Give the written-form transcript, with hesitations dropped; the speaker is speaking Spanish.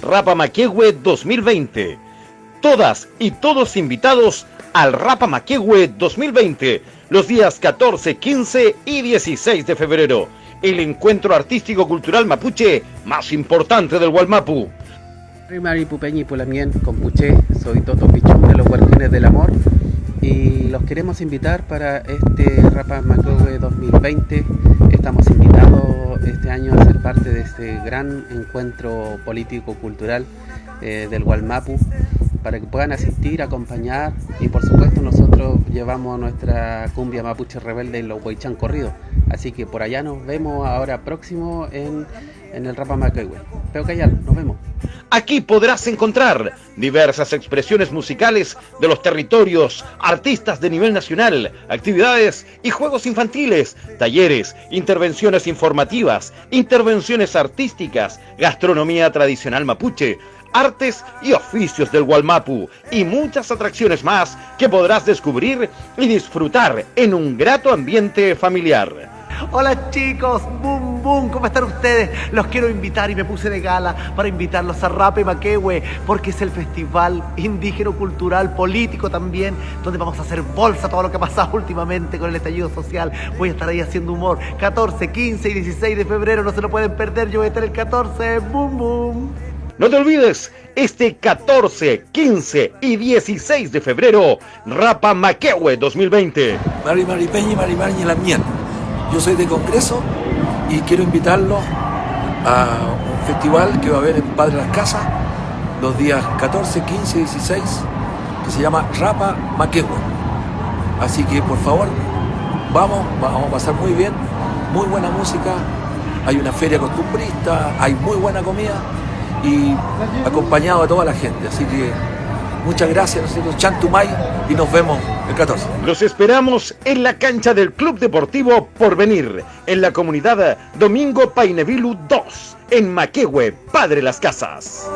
Rapa Maquehue 2020. Todas y todos invitados al Rapa Maquehue 2020, los días 14, 15 y 16 de febrero. El encuentro artístico-cultural mapuche más importante del Wallmapu. Mari Pupeñi Pulamien Compuche, soy Toto Pichón de los Huarquines del Amor y los queremos invitar para este Rapa Maquehue 2020. Estamos invitados este año a ser parte de este gran encuentro político-cultural del Wallmapu, para que puedan asistir, acompañar, y por supuesto nosotros llevamos nuestra cumbia mapuche rebelde en los Huaychán Corridos, así que por allá nos vemos ahora próximo en el Rapa Maquehue. Pero callar, nos vemos. Aquí podrás encontrar diversas expresiones musicales de los territorios, artistas de nivel nacional, actividades y juegos infantiles, talleres, intervenciones informativas, intervenciones artísticas, gastronomía tradicional mapuche, artes y oficios del Wallmapu y muchas atracciones más que podrás descubrir y disfrutar en un grato ambiente familiar. Hola chicos, boom boom, ¿cómo están ustedes? Los quiero invitar y me puse de gala para invitarlos a Rapa Maquehue, porque es el festival indígena, cultural, político también, donde vamos a hacer bolsa todo lo que ha pasado últimamente con el estallido social. Voy a estar ahí haciendo humor. 14, 15 y 16 de febrero, no se lo pueden perder. Yo voy a estar el 14, boom boom. No te olvides, este 14, 15 y 16 de febrero, Rapa Maquehue 2020. Mari Peñi, Mari la mien. Yo soy de Congreso y quiero invitarlos a un festival que va a haber en Padre Las Casas los días 14, 15 y 16, que se llama Rapa Maquehue. Así que por favor, vamos a pasar muy bien, muy buena música, hay una feria costumbrista, hay muy buena comida y acompañado a toda la gente. Así que muchas gracias, nosotros Chantumay, y nos vemos el 14. Los esperamos en la cancha del Club Deportivo Porvenir, en la comunidad Domingo Painevilu 2, en Maquehue, Padre Las Casas.